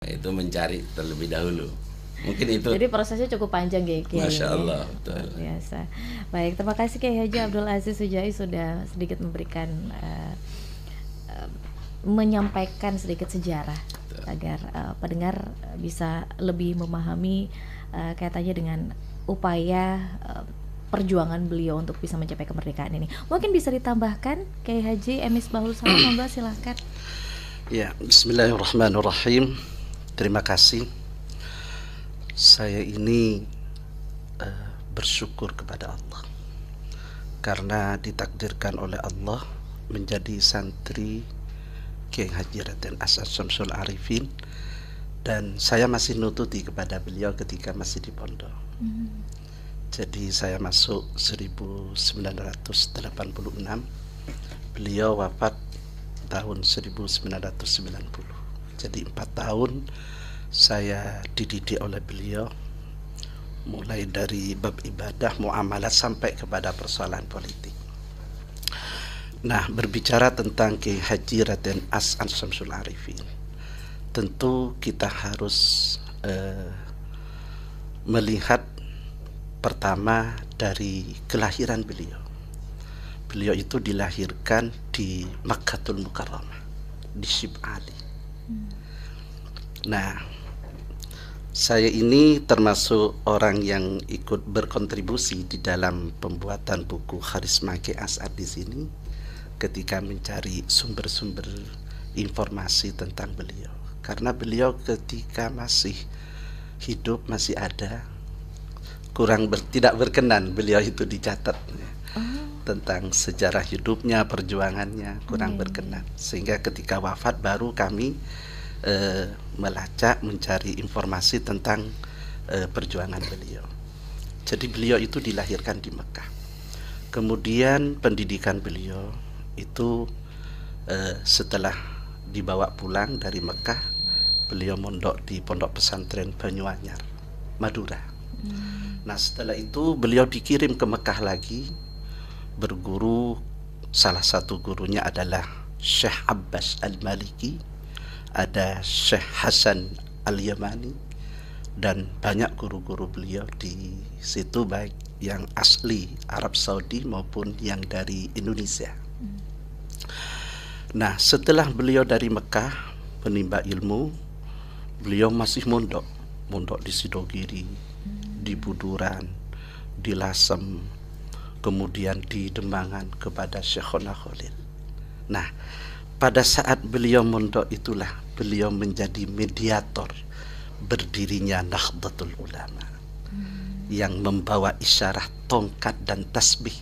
itu mencari terlebih dahulu. Mungkin itu. Jadi prosesnya cukup panjang ya Kiai. Masya Ya. Allah, betul. Luar biasa. Baik, terima kasih Kiai Haji Abdul Aziz Sujai sudah sedikit memberikan eh, menyampaikan sedikit sejarah agar pendengar bisa lebih memahami kaitannya dengan upaya perjuangan beliau untuk bisa mencapai kemerdekaan ini. Mungkin bisa ditambahkan Kiai Haji Emis Bahul Salam, monggo silahkan. Ya, bismillahirrahmanirrahim. Terima kasih. Saya ini bersyukur kepada Allah karena ditakdirkan oleh Allah menjadi santri Kiai Haji Raden As'ad Syamsul Arifin, dan saya masih nututi kepada beliau ketika masih di pondok. Jadi saya masuk 1986, beliau wafat tahun 1990. Jadi 4 tahun saya dididik oleh beliau, mulai dari bab ibadah, muamalah sampai kepada persoalan politik. Nah, berbicara tentang Kiai Haji Raden As'ad Syamsul Arifin, tentu kita harus melihat pertama dari kelahiran beliau. Beliau itu dilahirkan di Makkatul Mukarramah, di Syib Ali. Nah, saya ini termasuk orang yang ikut berkontribusi di dalam pembuatan buku Kharisma Kiai As'ad di sini ketika mencari sumber-sumber informasi tentang beliau. Karena beliau ketika masih hidup, masih ada, tidak berkenan beliau itu dicatat tentang sejarah hidupnya, perjuangannya, kurang berkenan. Sehingga ketika wafat baru kami melacak, mencari informasi tentang perjuangan beliau. Jadi beliau itu dilahirkan di Mekah. Kemudian pendidikan beliau itu setelah dibawa pulang dari Mekah, beliau mondok di Pondok Pesantren Banyuanyar, Madura. Nah, setelah itu beliau dikirim ke Mekah lagi berguru. Salah satu gurunya adalah Syekh Abbas Al-Maliki, ada Syekh Hasan Al-Yamani, dan banyak guru-guru beliau di situ, baik yang asli Arab Saudi maupun yang dari Indonesia. Nah, setelah beliau dari Mekah menimba ilmu, beliau masih mondok di Sidogiri, di Buduran, di Lasem, kemudian di Demangan kepada Syekhona Khalil. Nah, pada saat beliau mondok itulah beliau menjadi mediator berdirinya Nahdlatul Ulama yang membawa isyarah tongkat dan tasbih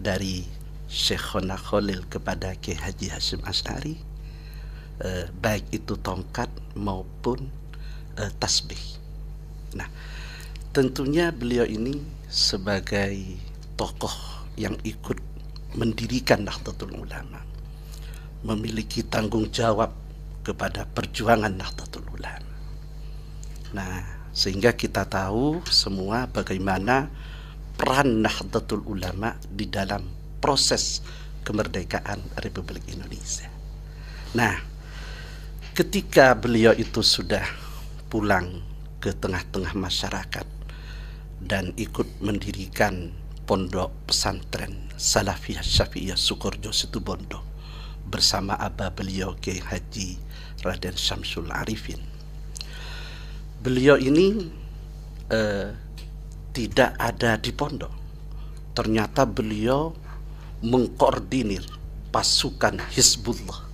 dari Syekhona Khalil kepada Kiai Haji Hasyim Asy'ari, baik itu tongkat maupun tasbih. Nah, tentunya beliau ini sebagai tokoh yang ikut mendirikan Nahdlatul Ulama memiliki tanggung jawab kepada perjuangan Nahdlatul Ulama. Nah, sehingga kita tahu semua bagaimana peran Nahdlatul Ulama di dalam proses kemerdekaan Republik Indonesia. Nah, ketika beliau itu sudah pulang ke tengah-tengah masyarakat dan ikut mendirikan pondok pesantren Salafiyah Syafi'iyah Sukorjo Situbondo bersama abah beliau Kiai Haji Raden Syamsul Arifin. Beliau ini tidak ada di pondok. Ternyata beliau mengkoordinir pasukan Hizbullah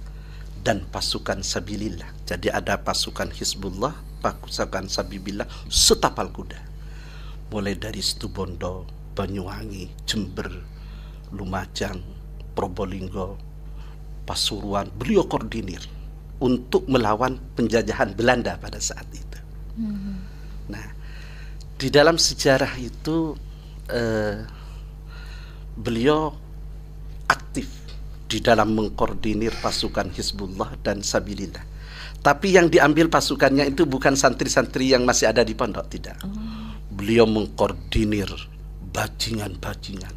dan pasukan Sabilillah. Jadi ada pasukan Hizbullah, pasukan Sabilillah setapal kuda, mulai dari Situbondo, Banyuwangi, Jember, Lumajang, Probolinggo, Pasuruan. Beliau koordinir untuk melawan penjajahan Belanda pada saat itu. Nah, di dalam sejarah itu beliau aktif di dalam mengkoordinir pasukan Hizbullah dan Sabilillah. Tapi yang diambil pasukannya itu bukan santri-santri yang masih ada di pondok, tidak. Beliau mengkoordinir bajingan-bajingan.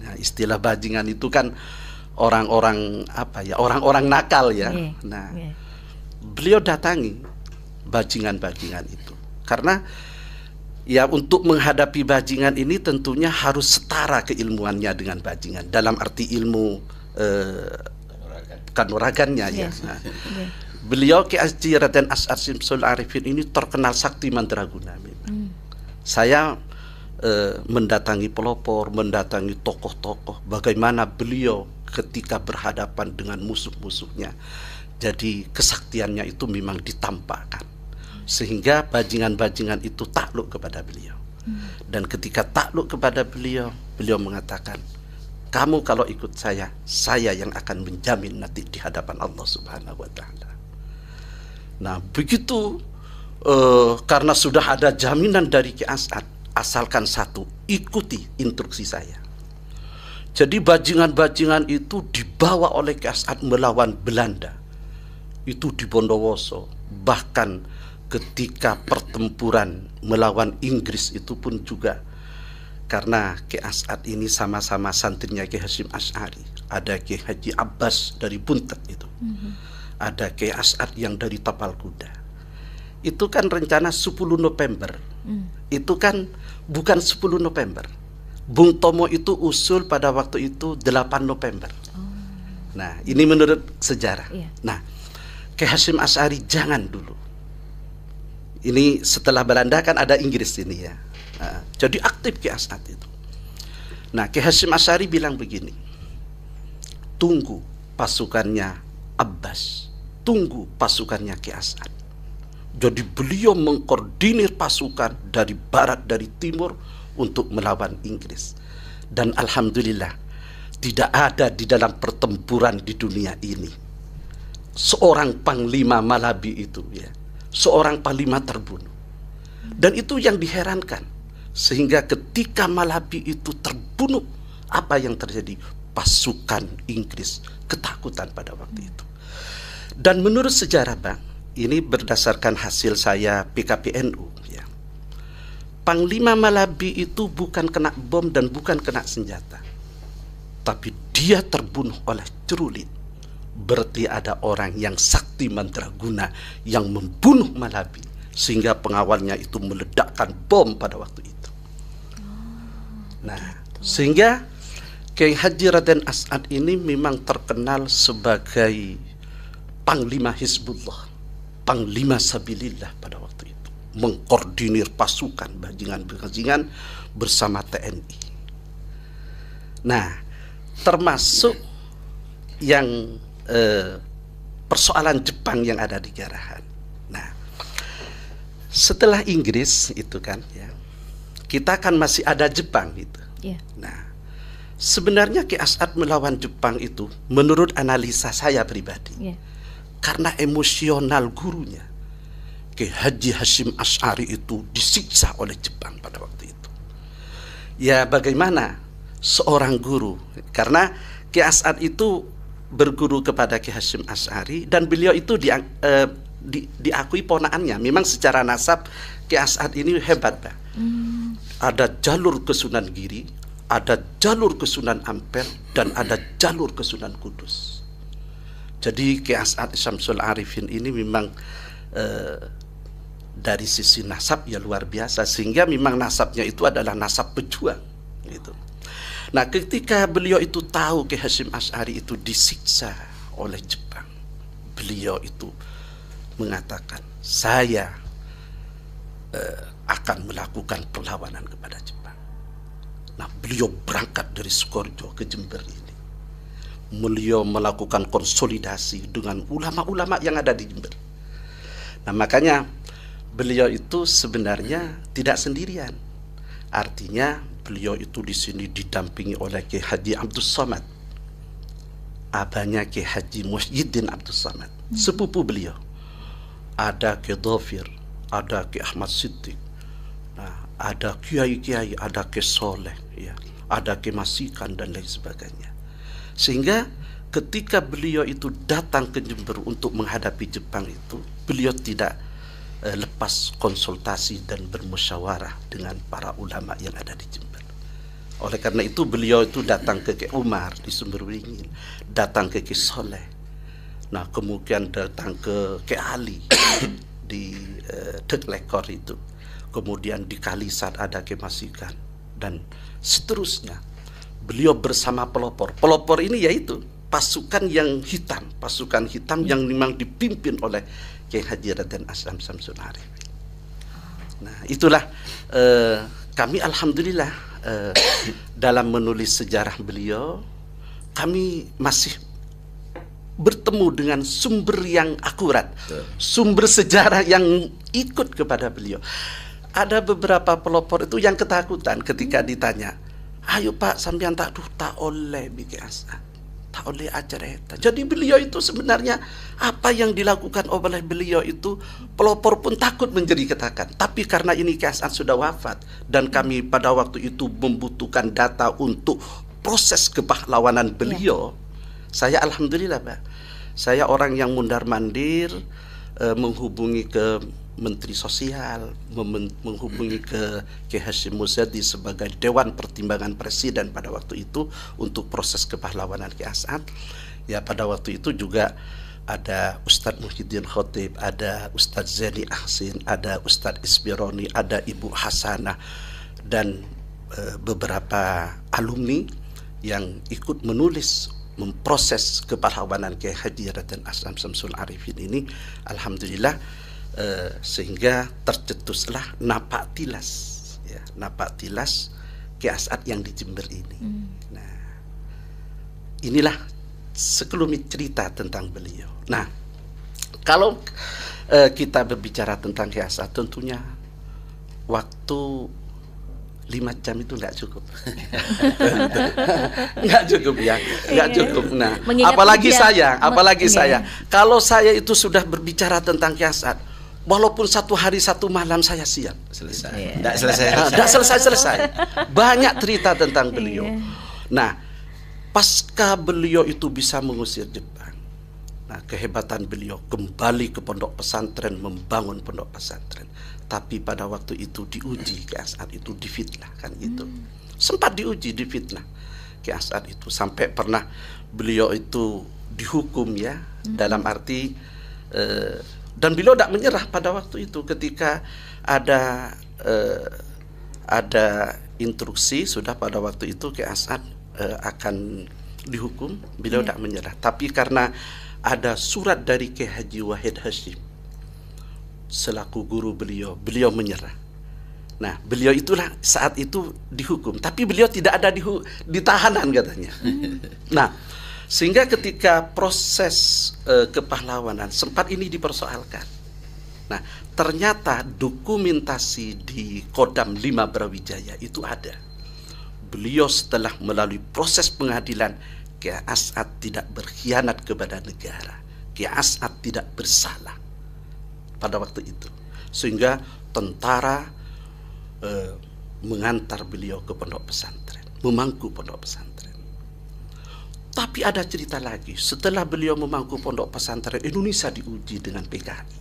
Nah, istilah bajingan itu kan orang-orang apa ya, orang-orang nakal ya. Nah, beliau datangi bajingan-bajingan itu. Karena ya untuk menghadapi bajingan ini tentunya harus setara keilmuannya dengan bajingan, dalam arti ilmu kanuragannya ya. Nah, beliau Ki Haji Raden As'ad Syamsul Arifin ini terkenal sakti mandraguna memang. Saya mendatangi pelopor, mendatangi tokoh-tokoh, bagaimana beliau ketika berhadapan dengan musuh-musuhnya. Jadi kesaktiannya itu memang ditampakkan, sehingga bajingan-bajingan itu takluk kepada beliau. Dan ketika takluk kepada beliau, beliau mengatakan, kamu kalau ikut saya yang akan menjamin nanti di hadapan Allah Subhanahu wa Ta'ala. Nah begitu, karena sudah ada jaminan dari Ki As'ad, asalkan satu, ikuti instruksi saya. Jadi bajingan-bajingan itu dibawa oleh Ki As'ad melawan Belanda, itu di Bondowoso. Bahkan ketika pertempuran melawan Inggris itu pun juga, karena Ki As'ad ini sama-sama santrinya Ki Hasyim Asy'ari. Ada Ki Haji Abbas dari Buntet itu, ada Ki As'ad yang dari Tapal Kuda. Itu kan rencana 10 November. Itu kan bukan 10 November. Bung Tomo itu usul pada waktu itu 8 November. Nah ini menurut sejarah. Nah Ki Hasyim Asy'ari jangan dulu. Ini setelah Belanda kan ada Inggris ini ya. Nah, jadi aktif Ki As'ad itu. Nah Ki Hasyim Asy'ari bilang begini, tunggu pasukannya Abbas, tunggu pasukannya Ki As'ad. Jadi beliau mengkoordinir pasukan dari barat, dari timur untuk melawan Inggris. Dan alhamdulillah tidak ada di dalam pertempuran di dunia ini seorang panglima Malabi itu ya, seorang panglima terbunuh. Dan itu yang diherankan, sehingga ketika Malabi itu terbunuh, apa yang terjadi? Pasukan Inggris ketakutan pada waktu itu. Dan menurut sejarah Bang, ini berdasarkan hasil saya PKPNU ya, Panglima Malabi itu bukan kena bom dan bukan kena senjata, tapi dia terbunuh oleh cerulit. Berarti ada orang yang sakti mandraguna yang membunuh Malabi, sehingga pengawalnya itu meledakkan bom pada waktu itu. Nah sehingga Kiai Haji Raden As'ad ini memang terkenal sebagai Panglima Hizbullah, Panglima Sabilillah pada waktu itu, mengkoordinir pasukan bajingan-bajingan bersama TNI. Nah termasuk yang persoalan Jepang yang ada di Garahan. Nah setelah Inggris itu kan ya, kita kan masih ada Jepang gitu. Nah sebenarnya Ki As'ad melawan Jepang itu menurut analisa saya pribadi, karena emosional gurunya Ki Haji Hasyim Asy'ari itu disiksa oleh Jepang pada waktu itu. Ya bagaimana seorang guru, karena Ki As'ad itu berguru kepada Ki Hasyim Asy'ari dan beliau itu diakui ponaannya. Memang secara nasab Ki As'ad ini hebat Pak. Ada jalur ke Sunan Giri, ada jalur ke Sunan Ampel, dan ada jalur ke Sunan Kudus. Jadi Ki As'ad Syamsul Arifin ini memang dari sisi nasab ya luar biasa, sehingga memang nasabnya itu adalah nasab pejuang gitu. Nah ketika beliau itu tahu Ki Hasyim Asy'ari itu disiksa oleh Jepang, beliau itu mengatakan, saya akan melakukan perlawanan kepada Jepang. Nah beliau berangkat dari Sukoharjo ke Jember ini. Beliau melakukan konsolidasi dengan ulama-ulama yang ada di Jember. Nah makanya beliau itu sebenarnya tidak sendirian. Artinya beliau itu di sini didampingi oleh Ki Haji Abdus Samad, abahnya Ki Haji Muhyiddin Abdus Samad, sepupu beliau. Ada Ki Dhafir, ada Ki Ahmad Siddiq, nah, ada kiai-kiai, ada Ki Soleh, ya, ada Ki Masikan dan lain sebagainya. Sehingga ketika beliau itu datang ke Jember untuk menghadapi Jepang itu, beliau tidak lepas konsultasi dan bermusyawarah dengan para ulama yang ada di Jember. Oleh karena itu beliau itu datang ke Ki Umar di Sumberwingin, datang ke Ki Soleh, nah kemudian datang ke Ki Ali di Deklekor itu, kemudian di Kalisat ada Kemasikan, dan seterusnya. Beliau bersama pelopor. Pelopor ini yaitu pasukan hitam yang memang dipimpin oleh Kiai Haji Raden Asyam Samsul Arif. Nah, itulah kami alhamdulillah dalam menulis sejarah beliau, kami masih bertemu dengan sumber yang akurat, sumber sejarah yang ikut kepada beliau. Ada beberapa pelopor itu yang ketakutan ketika ditanya, ayo Pak, sampean tak oleh bikin asal, tak oleh acara itu. Jadi beliau itu sebenarnya apa yang dilakukan oleh beliau itu pelopor pun takut menjadi katakan. Tapi karena ini Kiai As'ad sudah wafat dan kami pada waktu itu membutuhkan data untuk proses kepahlawanan beliau, saya alhamdulillah Pak, saya orang yang mundar-mandir menghubungi ke Menteri Sosial, menghubungi ke Kiai Hashim Muzadi sebagai Dewan Pertimbangan Presiden pada waktu itu untuk proses kepahlawanan Kiai As'ad. Ya, pada waktu itu juga ada Ustadz Muhyiddin Khotib, ada Ustadz Zaini Ahsin, ada Ustadz Isbironi, ada Ibu Hasanah, dan beberapa alumni yang ikut menulis memproses kepahlawanan Kiai Haji Raden Asyam Samsul Arifin ini, alhamdulillah, sehingga tercetuslah napak tilas, ya, napak tilas Kiai As'ad yang di Jember ini. Nah, inilah sekelumit cerita tentang beliau. Nah, kalau kita berbicara tentang Kiai As'ad, tentunya waktu 5 jam itu nggak cukup. Nggak cukup ya, nggak cukup. Nah, apalagi saya, kalau saya itu sudah berbicara tentang Kiai As'ad, walaupun 1 hari 1 malam saya siap. Selesai. Nggak selesai. Banyak cerita tentang beliau. Nah, pasca beliau itu bisa mengusir Jepang, nah, kehebatan beliau kembali ke pondok pesantren, membangun pondok pesantren. Tapi pada waktu itu diuji Kiai As'ad itu, difitnah kan gitu. Sempat diuji, difitnah Kiai As'ad itu, sampai pernah beliau itu dihukum ya, dalam arti dan beliau tidak menyerah pada waktu itu ketika ada instruksi sudah pada waktu itu Kiai As'ad akan dihukum, beliau tidak menyerah. Tapi karena ada surat dari Kiai Haji Wahid Hashim selaku guru beliau menyerah. Nah, beliau itulah saat itu dihukum, tapi beliau tidak ada ditahanan katanya. Nah, sehingga ketika proses kepahlawanan sempat ini dipersoalkan. Nah, ternyata dokumentasi di Kodam 5 Brawijaya itu ada. Beliau setelah melalui proses pengadilan, Kiai As'ad tidak berkhianat kepada negara, Kiai As'ad tidak bersalah pada waktu itu, sehingga tentara mengantar beliau ke pondok pesantren, memangku pondok pesantren. Tapi ada cerita lagi, setelah beliau memangku pondok pesantren, Indonesia diuji dengan PKI.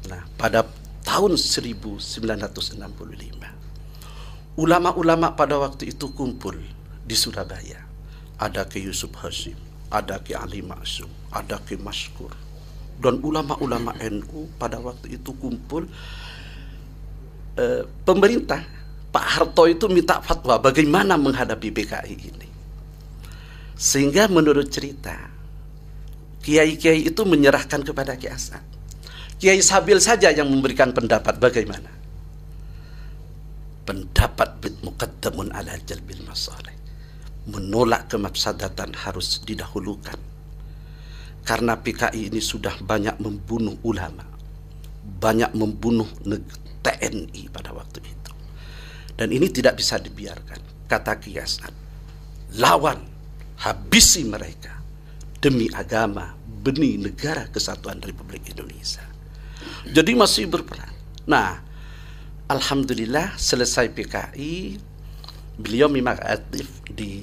Nah, pada tahun 1965, ulama-ulama pada waktu itu kumpul di Surabaya. Ada Kiai Yusuf Hasyim, ada Kiai Ali Ma'sum, ada Kiai Maskur, dan ulama-ulama NU pada waktu itu kumpul. Pemerintah Pak Harto itu minta fatwa bagaimana menghadapi PKI ini. Sehingga menurut cerita, kiai-kiai itu menyerahkan kepada Kiai As'ad. Kiai Sabil saja yang memberikan pendapat bagaimana. Pendapat muqaddamun ala jalbil masalih, menolak kemafsadatan harus didahulukan. Karena PKI ini sudah banyak membunuh ulama, banyak membunuh TNI pada waktu itu, dan ini tidak bisa dibiarkan. Kata Kiai As'ad, lawan, habisi mereka demi agama, demi negara kesatuan Republik Indonesia. Jadi masih berperan. Nah, alhamdulillah selesai PKI, beliau memang aktif di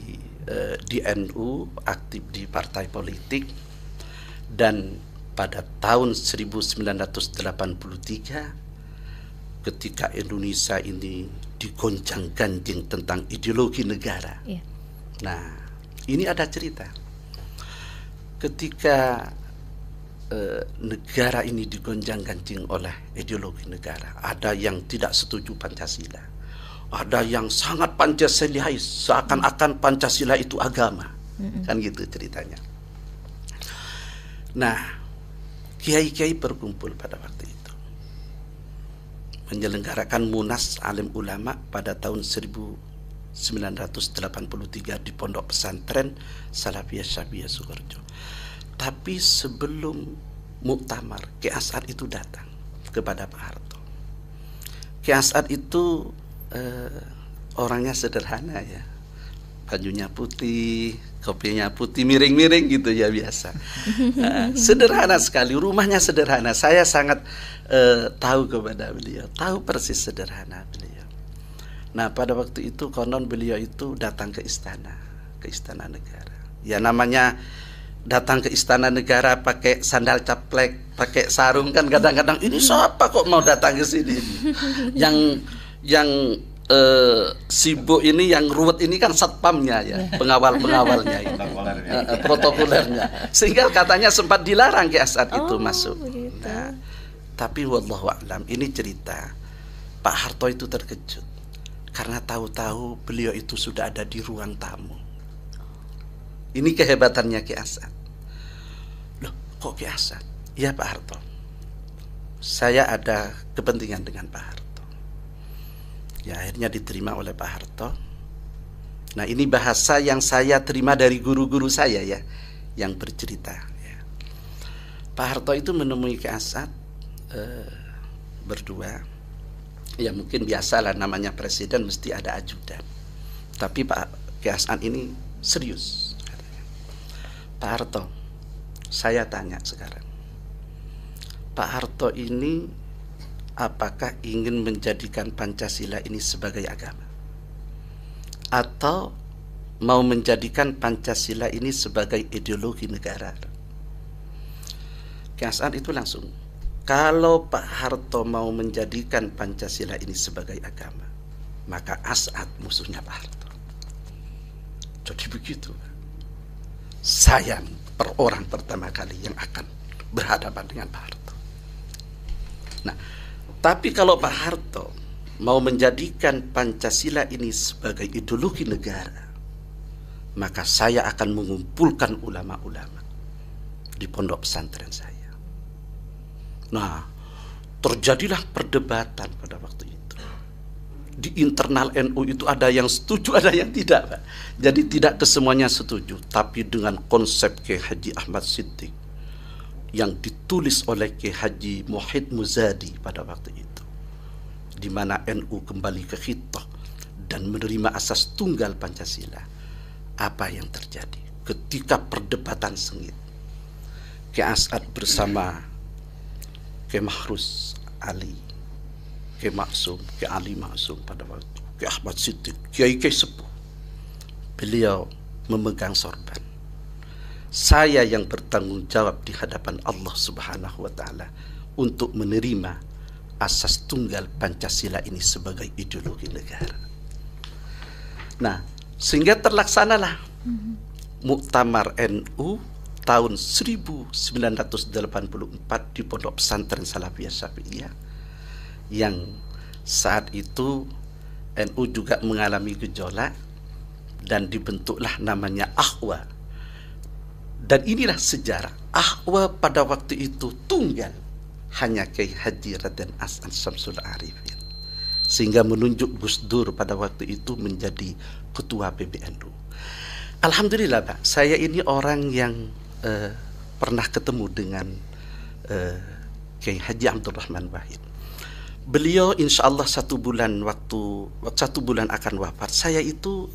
NU, aktif di partai politik, dan pada tahun 1983 ketika Indonesia ini digoncang-ganjing tentang ideologi negara. Nah, ini ada cerita. Ketika negara ini digonjang-ganjing oleh ideologi negara. Ada yang tidak setuju Pancasila, ada yang sangat Pancasilais, seakan-akan Pancasila itu agama, kan gitu ceritanya. Nah, kiai-kiai berkumpul pada waktu itu menyelenggarakan Munas Alim Ulama pada tahun 1983 di Pondok Pesantren Salafiyah Syabiyah Sukoharjo. Tapi sebelum muktamar, Ki As'ad itu datang kepada Pak Harto. Ki As'ad itu orangnya sederhana ya, bajunya putih, kopinya putih, miring-miring gitu ya biasa. Sederhana sekali, rumahnya sederhana. Saya sangat tahu kepada beliau, tahu persis sederhana beliau. Nah pada waktu itu konon beliau itu datang ke istana negara. Ya namanya datang ke istana negara pakai sandal caplek, pakai sarung kan kadang-kadang ini siapa kok mau datang ke sini? Yang sibuk ini, yang ruwet ini kan satpamnya ya, pengawalnya ini, protokolernya. Sehingga katanya sempat dilarang Ki As'ad itu masuk. Begitu. Nah, tapi wallahu a'lam, ini cerita Pak Harto itu terkejut karena tahu-tahu beliau itu sudah ada di ruang tamu. Ini kehebatannya Ki As'ad. Loh, kok Ki As'ad? Iya Pak Harto, saya ada kepentingan dengan Pak Harto. Ya akhirnya diterima oleh Pak Harto. Nah ini bahasa yang saya terima dari guru-guru saya ya, yang bercerita ya. Pak Harto itu menemui Ki As'ad berdua. Ya mungkin biasalah, namanya presiden mesti ada ajudan. Tapi Pak Ki As'ad ini serius. Pak Harto, saya tanya sekarang, Pak Harto ini apakah ingin menjadikan Pancasila ini sebagai agama? Atau mau menjadikan Pancasila ini sebagai ideologi negara? Ki As'ad itu langsung, kalau Pak Harto mau menjadikan Pancasila ini sebagai agama, maka As'ad musuhnya Pak Harto. Jadi begitu. Saya orang pertama kali yang akan berhadapan dengan Pak Harto. Nah, tapi kalau Pak Harto mau menjadikan Pancasila ini sebagai ideologi negara, maka saya akan mengumpulkan ulama-ulama di pondok pesantren saya. Nah, terjadilah perdebatan pada waktu itu. Di internal NU itu ada yang setuju, ada yang tidak, Pak. Jadi tidak kesemuanya setuju, tapi dengan konsep Kiai Haji Ahmad Siddiq yang ditulis oleh Kiai Haji Muhyiddin Muzadi pada waktu itu, di mana NU kembali ke khitah dan menerima asas tunggal Pancasila. Apa yang terjadi ketika perdebatan sengit? Kiai As'ad bersama Kiai Mahrus Ali, Kiai Maksum, Kiai Ali Maksum pada waktu itu, Kiai Ahmad Siddiq, Kiai sepuh, beliau memegang sorban. Saya yang bertanggung jawab di hadapan Allah Subhanahu wa Ta'ala untuk menerima asas tunggal Pancasila ini sebagai ideologi negara. Nah, sehingga terlaksanalah Muktamar NU tahun 1984 di Pondok Pesantren Salafiyah Syabiyah, yang saat itu NU juga mengalami gejolak dan dibentuklah namanya Ahwa. Dan inilah sejarah Ahwa pada waktu itu tunggal hanya Kiai Haji Raden As'ad Syamsul Arifin, sehingga menunjuk Gus Dur pada waktu itu menjadi ketua PBNU. Alhamdulillah Pak, saya ini orang yang pernah ketemu dengan Kiai Haji Abdul Rahman Wahid. Beliau insya Allah 1 bulan akan wafat. Saya itu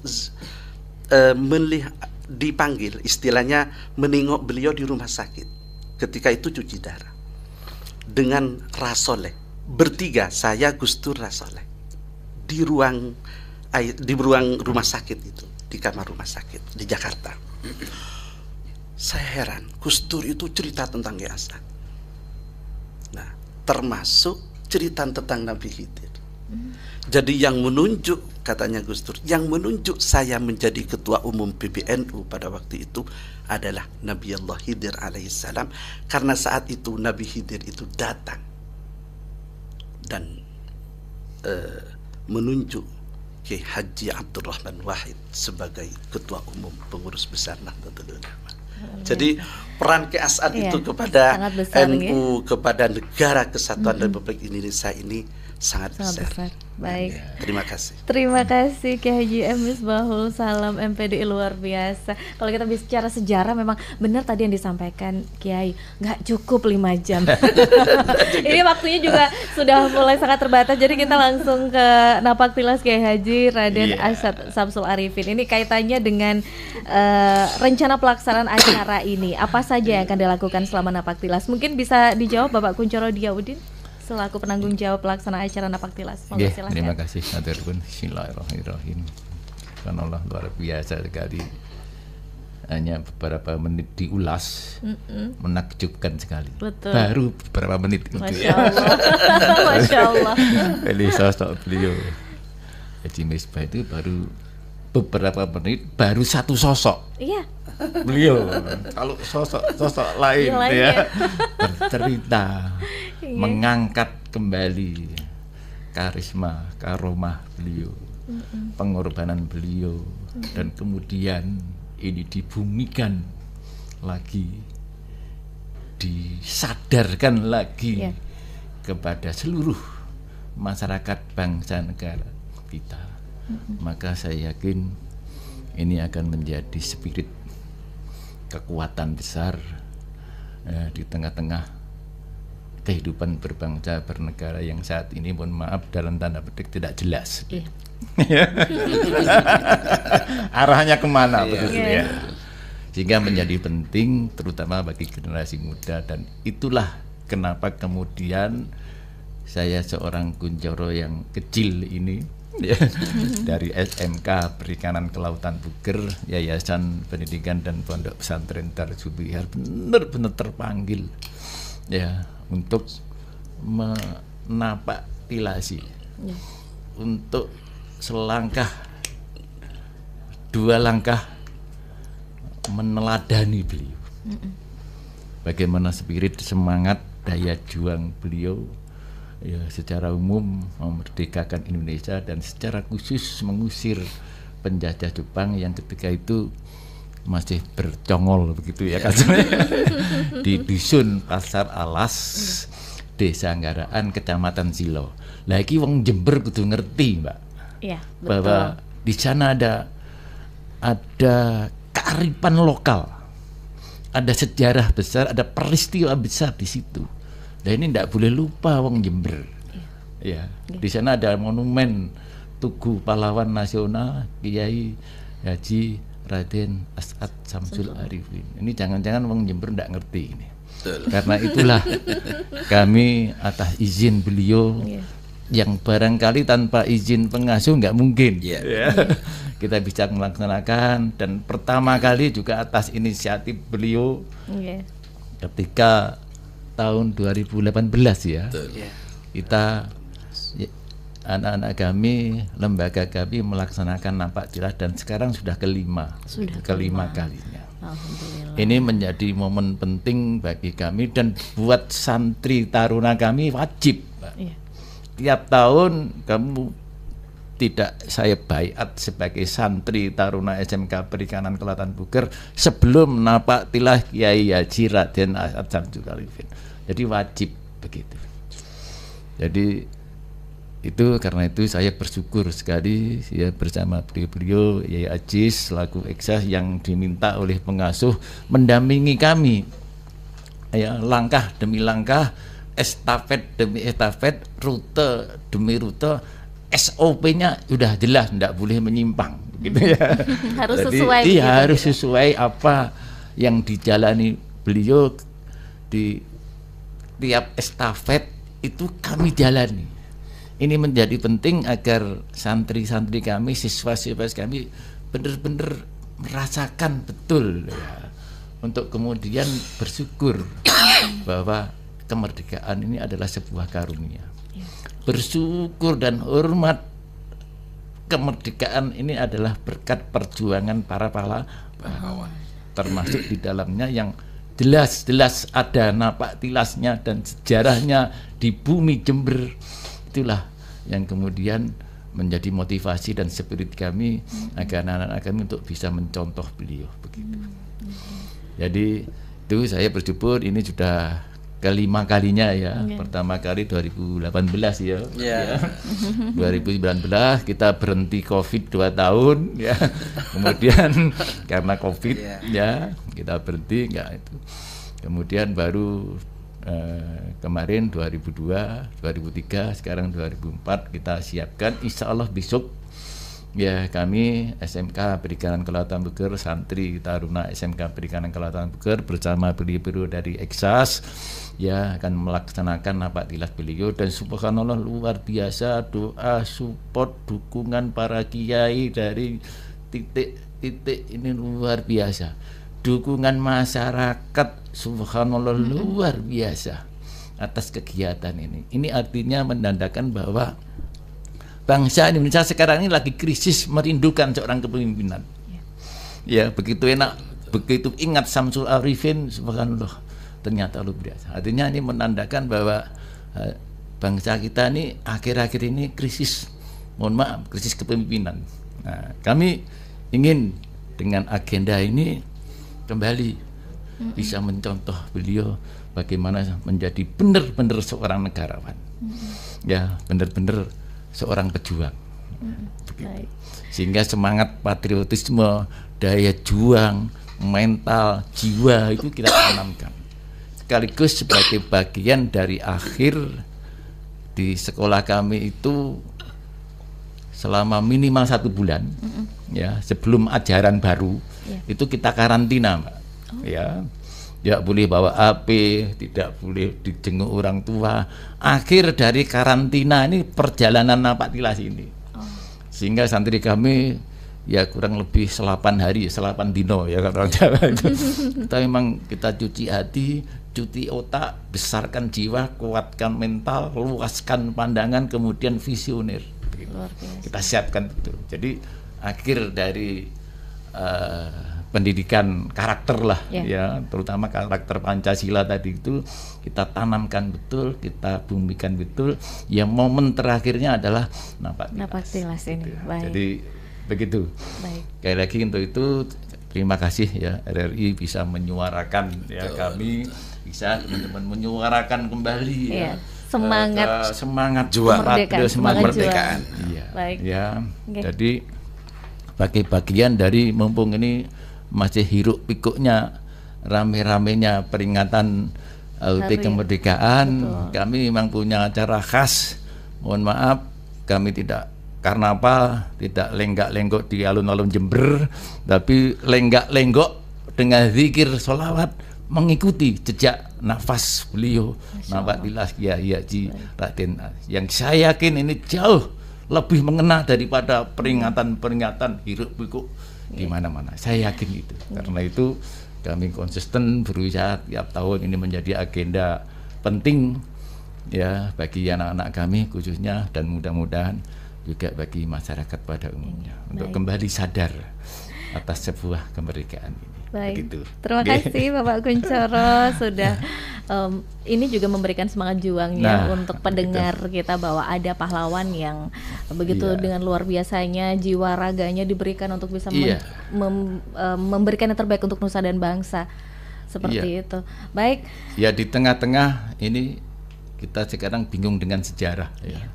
dipanggil, istilahnya menengok beliau di rumah sakit. Ketika itu cuci darah dengan Rasoleh, bertiga, saya, Gus Dur, Rasoleh, di ruang rumah sakit itu, di kamar rumah sakit di Jakarta. Saya heran, Gus Dur itu cerita tentang Kiai As'ad. Nah, termasuk cerita tentang Nabi Khidir. Jadi yang menunjuk, katanya Gus Dur, yang menunjuk saya menjadi ketua umum PBNU pada waktu itu adalah Nabi Allah Khidir alaihissalam, karena saat itu Nabi Khidir itu datang dan menunjuk Kiai Haji Abdurrahman Wahid sebagai ketua umum pengurus besar Nahdlatul Ulama. Jadi peran Kiai As'ad itu kepada NU, kepada Negara Kesatuan Republik Indonesia ini sangat besar. Baik. Terima kasih. Terima kasih Kiai Haji M. Misbahul Salam MPDI, luar biasa. Kalau kita bicara sejarah, memang benar tadi yang disampaikan Kiai, nggak cukup 5 jam. Ini waktunya juga sudah mulai sangat terbatas, jadi kita langsung ke Napaktilas Kiai Haji Raden Asyad Samsul Arifin. Ini kaitannya dengan rencana pelaksanaan acara ini. Apa saja yang akan dilakukan selama Napaktilas? Mungkin bisa dijawab Bapak Kuncoro Diyaudin selaku penanggung jawab pelaksana acara Napaktilas. Terima kasih. Bismillahirrahmanirrahim. Karena Allah luar biasa sekali. Hanya beberapa menit diulas, menakjubkan sekali. Betul. Baru beberapa menit. Masya Allah. Masya Allah. Jadi sosok beliau Haji Misbah itu baru beberapa menit, baru satu sosok. Iya. Beliau kalau sosok lain ya bercerita, mengangkat kembali karisma, karomah beliau, pengorbanan beliau, dan kemudian ini dibumikan lagi, disadarkan lagi kepada seluruh masyarakat bangsa negara kita. Maka saya yakin ini akan menjadi spirit kekuatan besar di tengah-tengah kehidupan berbangsa bernegara yang saat ini, mohon maaf dalam tanda petik, tidak jelas. Arahnya kemana begitu ya. Sehingga menjadi penting terutama bagi generasi muda, dan itulah kenapa kemudian saya seorang Kuncoro yang kecil ini dari SMK Perikanan Kelautan Puger, Yayasan Pendidikan dan Pondok Pesantren Darussubuhiyah, benar-benar terpanggil ya untuk menapak tilasi, untuk selangkah dua langkah meneladani beliau. Bagaimana spirit, semangat, daya juang beliau ya secara umum memerdekakan Indonesia dan secara khusus mengusir penjajah Jepang yang ketika itu masih bercongol begitu ya katanya di dusun Pasar Alas, Desa Anggaraan, Kecamatan Silo. Lah iki wong Jember kudu ngerti, Mbak. Iya, betul. Bahwa di sana ada kearifan lokal. Ada sejarah besar, ada peristiwa besar di situ. Dan ini tidak boleh lupa wong Jember. Ya, di sana ada monumen Tugu Pahlawan Nasional Kiai Haji Raden Asyad Samsul Arifin. Ini jangan-jangan wong Jember tidak ngerti ini. Karena itulah kami atas izin beliau yang barangkali tanpa izin pengasuh nggak mungkin. Kita bisa melaksanakan, dan pertama kali juga atas inisiatif beliau ketika tahun 2018 ya. Kita anak-anak kami, lembaga kami melaksanakan Napaktilas, dan sekarang sudah kelima kalinya. Ini menjadi momen penting bagi kami, dan buat santri taruna kami wajib, Pak. Tiap tahun kamu tidak saya baiat sebagai santri taruna SMK Perikanan Kelautan Puger sebelum Napaktilas Kiai Haji Raden Asyad Samsul Arifin. Jadi wajib begitu. Jadi itu, karena itu saya bersyukur sekali ya bersama beliau Yai Ajis selaku Eksas yang diminta oleh pengasuh mendampingi kami ya, langkah demi langkah, estafet demi estafet, rute demi rute. SOP-nya sudah jelas, tidak boleh menyimpang gitu ya. Harus jadi, sesuai. Iya, harus sesuai apa yang dijalani beliau di tiap estafet itu kami jalani. Ini menjadi penting agar santri-santri kami, siswa-siswa kami benar-benar merasakan betul ya, untuk kemudian bersyukur bahwa kemerdekaan ini adalah sebuah karunia. Bersyukur dan hormat, kemerdekaan ini adalah berkat perjuangan para pahlawan, termasuk di dalamnya yang jelas-jelas ada napak tilasnya dan sejarahnya di bumi Jember. Itulah yang kemudian menjadi motivasi dan spirit kami agar anak-anak kami untuk bisa mencontoh beliau begitu. Jadi itu saya bersyukur ini sudah kelima kalinya ya. Pertama kali 2018 ya. 2019 kita berhenti Covid 2 tahun ya. Kemudian karena Covid ya kita berhenti enggak itu. Kemudian baru kemarin 2002, 2003, sekarang 2004 kita siapkan, insya Allah besok ya kami SMK Perikanan Kelautan Beger, santri Taruna SMK Perikanan Kelautan Beger bersama beliau-beliau dari Eksas ya akan melaksanakan napak tilas beliau, dan subhanallah luar biasa doa, support, dukungan para kiai dari titik-titik ini luar biasa. Dukungan masyarakat subhanallah luar biasa atas kegiatan ini. Ini artinya menandakan bahwa bangsa Indonesia sekarang ini lagi krisis, merindukan seorang kepemimpinan. Ya, begitu enak, begitu ingat Samsul Arifin, subhanallah, ternyata luar biasa. Artinya ini menandakan bahwa bangsa kita ini akhir-akhir ini krisis, mohon maaf, krisis kepemimpinan. Nah, kami ingin dengan agenda ini kembali bisa mencontoh beliau bagaimana menjadi benar-benar seorang negarawan. Ya, benar-benar seorang pejuang. Sehingga semangat patriotisme, daya juang, mental, jiwa itu kita tanamkan. Sekaligus sebagai bagian dari akhir di sekolah kami itu selama minimal 1 bulan ya sebelum ajaran baru itu kita karantina, Mbak. Ya, tidak boleh bawa HP, tidak boleh dijenguk orang tua. Akhir dari karantina ini perjalanan napak tilas ini. Sehingga santri kami ya kurang lebih 8 hari, 8 dino ya kalau orang Jawa. Kita memang kita cuci hati, cuci otak, besarkan jiwa, kuatkan mental, luaskan pandangan, kemudian visioner. Kita siapkan itu. Jadi akhir dari pendidikan karakter lah ya, terutama karakter Pancasila tadi itu kita tanamkan betul, kita bumikan betul. Ya momen terakhirnya adalah napak tilas ini. Baik. Jadi begitu. Baik. Sekali lagi untuk itu terima kasih ya RRI bisa menyuarakan ya kami bisa teman-teman menyuarakan kembali ya semangat juang kemerdekaan. Iya. Baik. Ya. Jadi sebagai bagian dari mumpung ini masih hiruk pikuknya rame-ramenya peringatan HUT kemerdekaan. Betul. Kami memang punya acara khas. Mohon maaf kami tidak karnaval, tidak lenggak-lenggok di alun-alun Jember, tapi lenggak-lenggok dengan zikir sholawat mengikuti jejak nafas beliau, napak tilas Kiai Haji Raden, yang saya yakin ini jauh lebih mengena daripada peringatan-peringatan hiruk pikuk di mana-mana. Saya yakin itu. Karena itu kami konsisten berusaha tiap tahun ini menjadi agenda penting ya bagi anak-anak kami khususnya, dan mudah-mudahan juga bagi masyarakat pada umumnya untuk kembali sadar atas sebuah kemerdekaan ini. Baik. Begitu. Terima kasih Bapak Kunchoro sudah ini juga memberikan semangat juangnya untuk pendengar kita bahwa ada pahlawan yang begitu dengan luar biasanya jiwa raganya diberikan untuk bisa memberikan yang terbaik untuk nusa dan bangsa. Seperti itu. Baik. Ya, di tengah-tengah ini kita sekarang bingung dengan sejarah ya.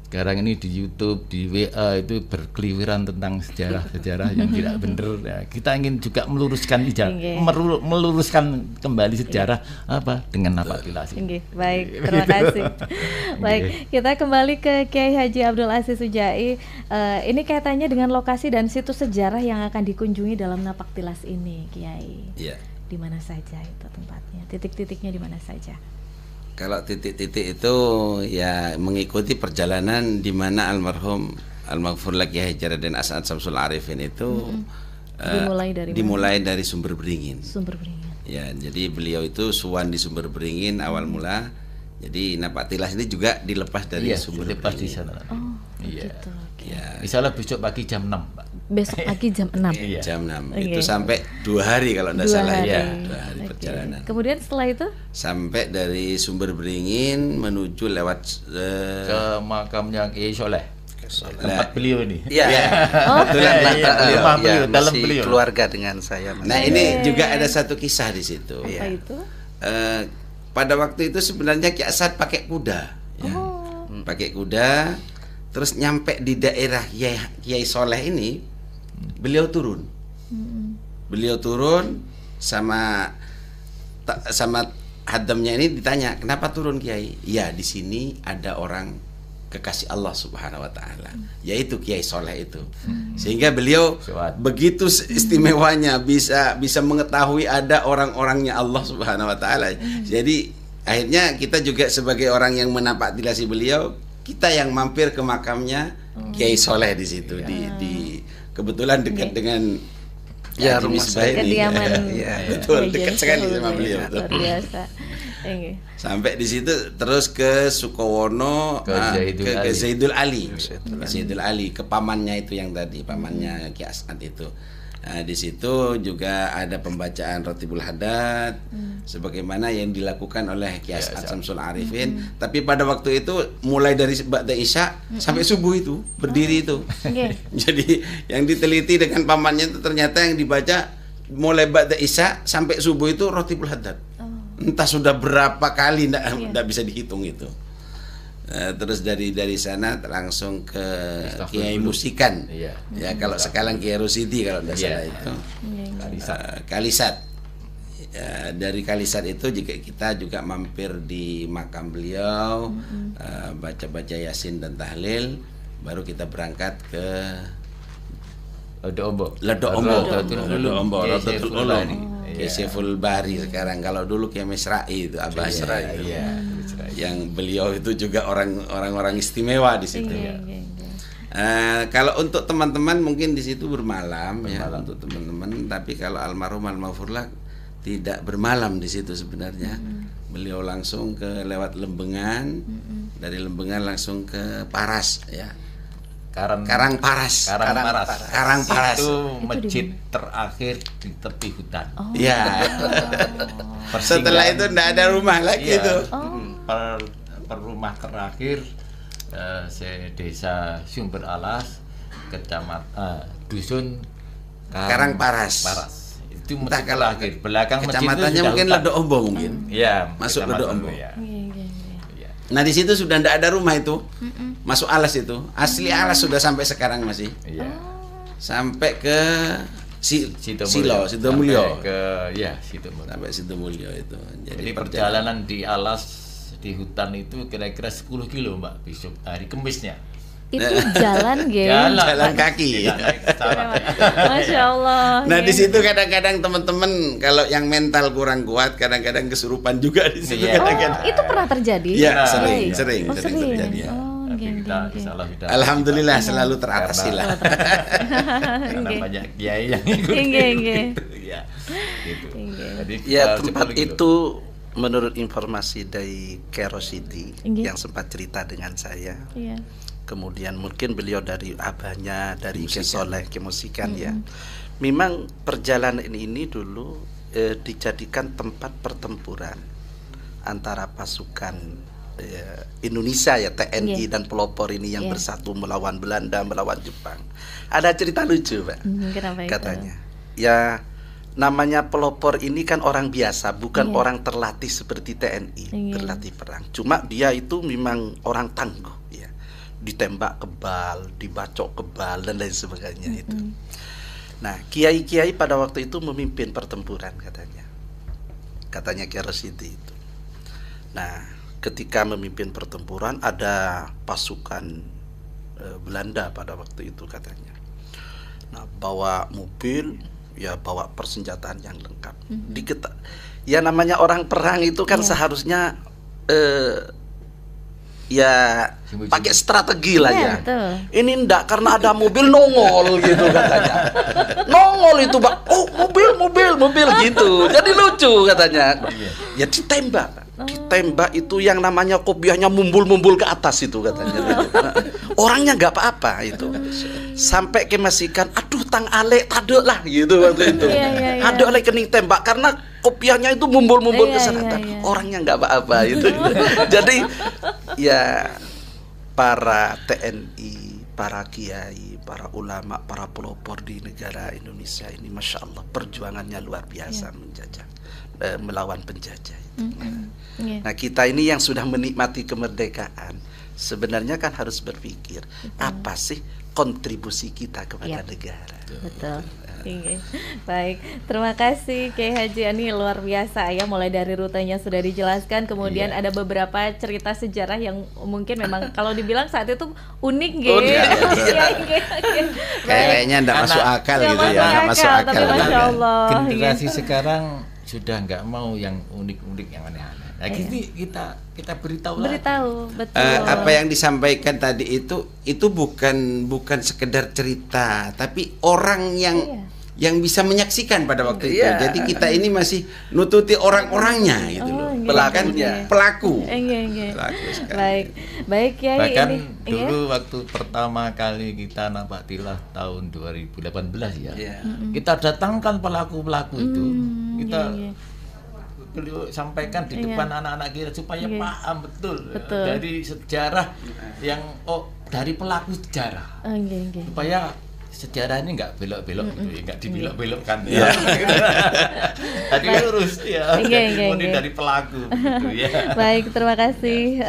Sekarang ini di YouTube, di WA itu berkeliwiran tentang sejarah-sejarah yang tidak benar. Ya, kita ingin juga meluruskan meluruskan kembali sejarah apa dengan napak tilas. Baik, terima kasih. Baik, kita kembali ke Kiai Haji Abdul Aziz Sujai. Ini kaitannya dengan lokasi dan situs sejarah yang akan dikunjungi dalam napak tilas ini, Kiai. Iya. Di mana saja itu tempatnya? Titik-titiknya di mana saja? Kalau titik-titik itu ya mengikuti perjalanan di mana almarhum Al-Maghfur Kiai Haji Raden As'ad Samsul Arifin itu dimulai dari Sumber Beringin. Sumber Beringin. Ya, jadi beliau itu suwan di Sumber Beringin awal mula. Jadi Napak Tilas ini juga dilepas dari Iya, Sumber dilepas di Beringin. sana. Oh, Iya. gitu. Oke. Ya, Insya Allah besok pagi jam 6, Pak. Besok pagi jam 6. Iya. jam 6. Oke. Itu sampai 2 hari kalau tidak 2 salah hari. ya. 2 hari Oke. perjalanan. Kemudian setelah itu Sampai dari Sumber Beringin menuju lewat Ke makamnya Kiai Soleh. Lah, Tempat beliau ini. Iya. kebetulan Iya, rumah beliau, dalam masih beliau. keluarga dengan saya. Mas. Nah, ini juga ada satu kisah di situ. apa itu? Pada waktu itu sebenarnya Ki Asad pakai kuda, ya. Oh. Pakai kuda, terus nyampe di daerah Kiai Soleh ini, beliau turun. Beliau turun sama hadamnya ini ditanya, kenapa turun Kiai? Ya, di sini ada orang kekasih Allah Subhanahu wa taala, yaitu Kiai Soleh itu. Sehingga beliau begitu istimewanya bisa mengetahui ada orang-orangnya Allah Subhanahu wa taala. Jadi akhirnya kita juga sebagai orang yang menapaktilasi beliau, kita yang mampir ke makamnya Kiai Soleh di situ, di kebetulan dekat dengan Ya, Haji rumah Misbah saya. ini. Kediaman. Ya, betul, Haji dekat sekali sama Soleh. beliau. Luar biasa. Oke. Sampai di situ terus ke Sukowono, Ke Zaidul ke Ali. Zaidul Ali, Zaidul Ali, ke pamannya itu yang tadi, pamannya Ki Asad itu. Nah, di situ juga ada pembacaan Ratibul Haddad, sebagaimana yang dilakukan oleh Ki Asad Samsul Arifin. Tapi pada waktu itu mulai dari ba'da Isya sampai subuh itu berdiri itu. Oke. Jadi yang diteliti dengan pamannya itu ternyata yang dibaca mulai ba'da Isya sampai subuh itu Ratibul Haddad. Entah sudah berapa kali ndak bisa dihitung itu. Terus dari sana langsung ke Kiai Musikan. Iya. Ya, kalau sekarang Kiai Rusidi kalau tidak salah itu. Kalisat. Ya, dari Kalisat itu juga kita juga mampir di makam beliau, baca-baca Yasin dan tahlil, baru kita berangkat ke Ledok Ombo, Rodotul Ulum, Kiai Saiful Bahri sekarang. Kalau dulu Kiai Mesrai itu abahnya. Iya. Yang beliau itu juga orang-orang istimewa di situ. Iya. Kalau untuk teman-teman mungkin di situ bermalam ya untuk teman-teman. Tapi kalau almarhum Al-Maghfurlah tidak bermalam di situ sebenarnya. Beliau langsung ke lewat Lembengan, dari Lembengan langsung ke Paras ya. Karangparas. Itu masjid terakhir di tepi hutan. Ya. Setelah itu tidak ada rumah lagi itu. Per rumah terakhir desa Sumber Alas, dusun Karangparas. Itu masjid terakhir. Belakang masjid itu Kecamatannya sudah mungkin hutan. Ledok Ombo mungkin. Iya, Masuk Ledok Ombo. Ya. Iya. Nah di situ sudah tidak ada rumah itu, masuk Alas itu, asli Alas sudah sampai sekarang masih, Iya. sampai ke Sidomulyo, Sidomulyo. sampai Sidomulyo itu. Jadi perjalanan di Alas di hutan itu kira-kira 10 kilo Mbak, besok hari Kemisnya. Itu jalan gitu. Jalan kaki. Masya Allah. Nah di situ kadang-kadang teman-teman kalau yang mental kurang kuat, kadang-kadang kesurupan juga di situ Iya. kadang-kadang. Itu pernah terjadi? Iya, Baik. sering Oh, terjadi ya. Oh, Tapi kita insya Allah sudah Alhamdulillah selalu teratasi lah. karena banyak kiai yang ikut. Ya, gitu. Jadi Ya, 10 tempat kilo. itu menurut informasi dari Kerosidi Iya. yang sempat cerita dengan saya. Iya. Kemudian mungkin beliau dari abahnya, dari Kiai Soleh, Kiai Musikan ya. Memang perjalanan ini dulu dijadikan tempat pertempuran antara pasukan Indonesia ya, TNI dan pelopor ini yang bersatu melawan Belanda, melawan Jepang. Ada cerita lucu, Pak. Kenapa itu? Katanya. Ya, namanya pelopor ini kan orang biasa, bukan orang terlatih seperti TNI, terlatih perang. Cuma dia itu memang orang tangguh ya. Ditembak kebal, dibacok kebal dan lain sebagainya itu. Nah, kiai-kiai pada waktu itu memimpin pertempuran katanya. Katanya Kiai Rasidi itu. Nah, ketika memimpin pertempuran ada pasukan Belanda pada waktu itu katanya. Nah, bawa mobil, ya bawa persenjataan yang lengkap. Ya namanya orang perang itu kan seharusnya ya pakai strategi lah ya. Betul. Ini enggak karena ada mobil nongol gitu katanya. Nongol itu, Pak. Oh, mobil gitu. Jadi lucu katanya. Ya ditembak. Ditembak itu yang namanya kopiahnya mumbul ke atas itu katanya. Orangnya nggak apa-apa itu. Sampai kemasikan, aduh tang alek tade lah gitu waktu itu. Ada oleh kening tembak karena kopiahnya itu mumbul ke sana. Orangnya nggak apa-apa itu. Jadi ya para TNI, para kiai, para ulama, para pelopor di negara Indonesia ini, masya Allah perjuangannya luar biasa menjajah, melawan penjajah. Nah kita ini yang sudah menikmati kemerdekaan sebenarnya kan harus berpikir apa sih kontribusi kita kepada negara. Betul. Baik, terima kasih Kiai Haji. Ini luar biasa ya, mulai dari rutenya sudah dijelaskan, kemudian ada beberapa cerita sejarah yang mungkin memang kalau dibilang saat itu unik gitu. Kayaknya enggak masuk akal gitu ya, enggak masuk akal. Masya Allah. Generasi sekarang sudah nggak mau yang unik-unik, yang aneh-aneh. Nah, kita beritahu. Betul. Apa yang disampaikan tadi itu bukan sekedar cerita, tapi orang yang bisa menyaksikan pada waktu itu. Jadi kita ini masih nututi orang-orangnya gitu loh. Pelaku. Baik Kiai. Bahkan dulu waktu pertama kali kita napak tilah tahun 2018 ya. Kita datangkan pelaku-pelaku itu. Kita beliau sampaikan di depan anak-anak kita supaya paham betul dari sejarah yang dari pelaku sejarah. Supaya sejarah ini nggak belok-belok gitu ya, nggak dibelok-belokkan ya. Tadi lurus ya. Kemudian dari pelaku gitu ya. Baik, terima kasih.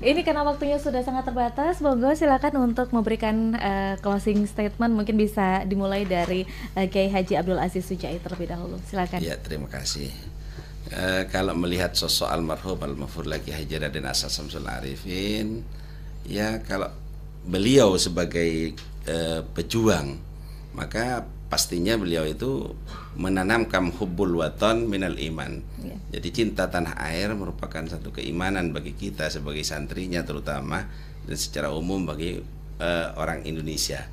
Ini karena waktunya sudah sangat terbatas, monggo silakan untuk memberikan closing statement, mungkin bisa dimulai dari Kiai Haji Abdul Aziz Sujai terlebih dahulu. Silakan. Ya, terima kasih. Kalau melihat sosok almarhum Al-Mafur Kiai Haji Raden Asad Syamsul Arifin, ya kalau beliau sebagai pejuang, maka pastinya beliau itu menanamkan hubbul waton minal iman. Jadi cinta tanah air merupakan satu keimanan bagi kita sebagai santrinya terutama, dan secara umum bagi orang Indonesia.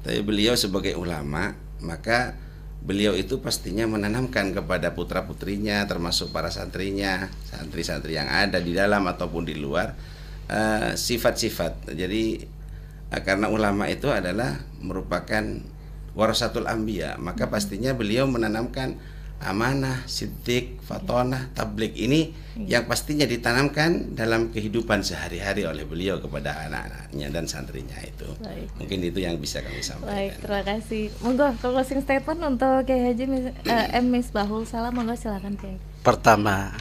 Tapi beliau sebagai ulama, maka beliau itu pastinya menanamkan kepada putra-putrinya, termasuk para santrinya, santri-santri yang ada di dalam ataupun di luar, sifat-sifat. Jadi karena ulama itu adalah merupakan warasatul anbiya, maka pastinya beliau menanamkan amanah, siddiq, fatonah, tabligh ini yang pastinya ditanamkan dalam kehidupan sehari-hari oleh beliau kepada anak-anaknya dan santrinya itu. Mungkin itu yang bisa kami sampaikan. Baik, terima kasih. Monggo closing statement untuk Kiai Haji Misbahul Salam, monggo silakan Kiai. Pertama,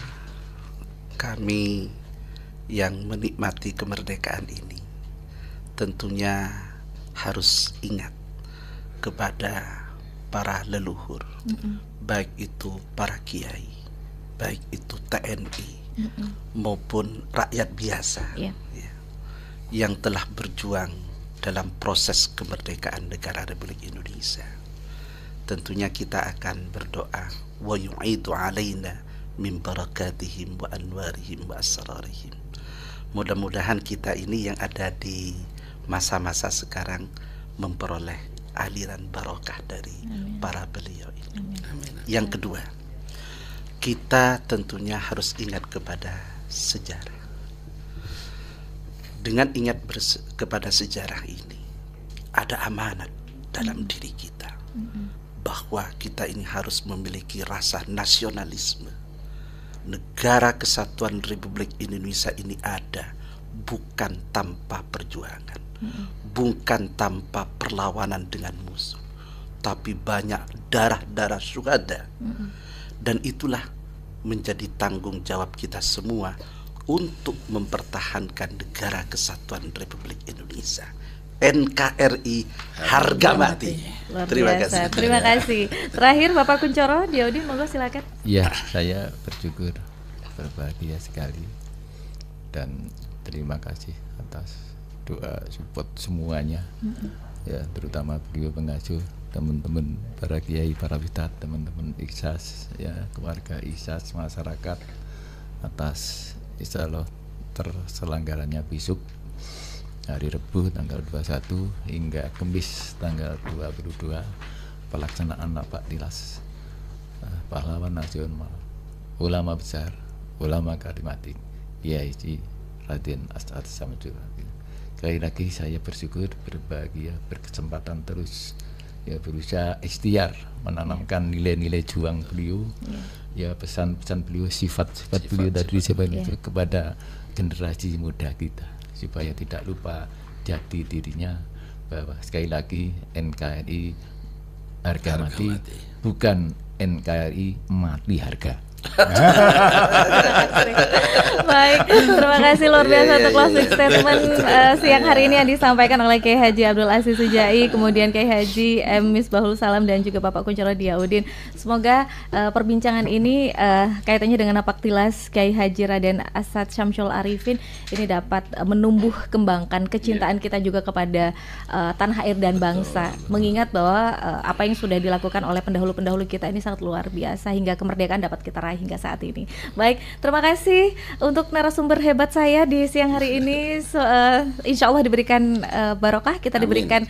kami yang menikmati kemerdekaan ini tentunya harus ingat kepada para leluhur, baik itu para kiai, baik itu TNI maupun rakyat biasa yang telah berjuang dalam proses kemerdekaan negara Republik Indonesia. Tentunya kita akan berdoa, wa yu'idu alaina min barakatihim wa anwarihim wa asrarihim. Mudah-mudahan kita ini yang ada di masa-masa sekarang memperoleh aliran barokah dari para beliau ini. Yang kedua, kita tentunya harus ingat kepada sejarah. Dengan ingat kepada sejarah ini, ada amanat dalam diri kita, bahwa kita ini harus memiliki rasa nasionalisme. Negara Kesatuan Republik Indonesia ini ada bukan tanpa perjuangan, bukan tanpa perlawanan dengan musuh, tapi banyak darah-darah syuhada. Dan itulah menjadi tanggung jawab kita semua untuk mempertahankan Negara Kesatuan Republik Indonesia. NKRI harga mati. Terima kasih. Terima kasih. Terakhir Bapak Kuncoro, Diodin, monggo silakan. Ya, saya bersyukur, berbahagia sekali, dan terima kasih atas doa support semuanya. Ya, terutama beliau pengasuh, teman-teman para kiai, para ustadz, teman-teman IKSAS, ya, keluarga IKSAS, masyarakat, atas insya Allah terselenggaranya besok hari Rabu tanggal 21 hingga Kamis tanggal 22 pelaksanaan rapat tilas pahlawan nasional, ulama besar, ulama karismatik, Kiai Haji Raden As'ad Syamsul. Sekali lagi saya bersyukur, berbahagia, berkesempatan terus ya berusaha ikhtiar menanamkan nilai-nilai juang beliau, ya pesan-pesan beliau, sifat-sifat beliau dari siapa itu kepada generasi muda kita, supaya tidak lupa jati dirinya, bahwa sekali lagi NKRI harga mati, bukan NKRI mati harga. Baik, terima kasih luar biasa untuk closing statement siang hari ini yang disampaikan oleh Kiai Haji Abdul Aziz Sujai, kemudian Kiai Haji M. Misbahul Salam dan juga Bapak Kunchoro Diyaudin. Semoga perbincangan ini kaitannya dengan Napaktilas Kiai Haji Raden As'ad Syamsul Arifin ini dapat menumbuh kembangkan kecintaan kita juga kepada tanah air dan bangsa. Mengingat bahwa apa yang sudah dilakukan oleh pendahulu-pendahulu kita ini sangat luar biasa hingga kemerdekaan dapat kita raih hingga saat ini. Baik, terima kasih untuk narasumber hebat saya di siang hari ini. Insya Allah diberikan barokah, kita diberikan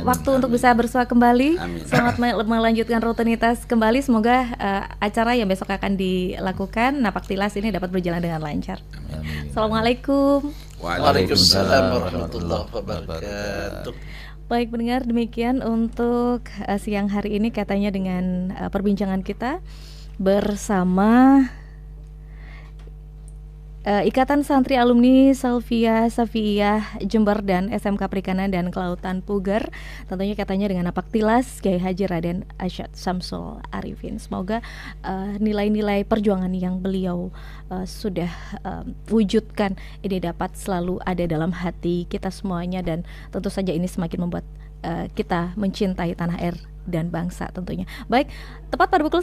waktu untuk bisa bersua kembali. Selamat melanjutkan rutinitas kembali. Semoga acara yang besok akan dilakukan Napaktilas ini dapat berjalan dengan lancar. Assalamualaikum. Waalaikumsalam warahmatullahi wabarakatuh. Baik pendengar, demikian untuk siang hari ini katanya dengan perbincangan kita bersama Ikatan Santri Alumni Salvia Safiyah Jember dan SMK Perikanan dan Kelautan Puger, tentunya katanya dengan Napaktilas Kiai Haji Raden As'ad Syamsul Arifin. Semoga nilai-nilai perjuangan yang beliau sudah wujudkan ini dapat selalu ada dalam hati kita semuanya, dan tentu saja ini semakin membuat kita mencintai tanah air dan bangsa tentunya. Baik, tepat pada pukul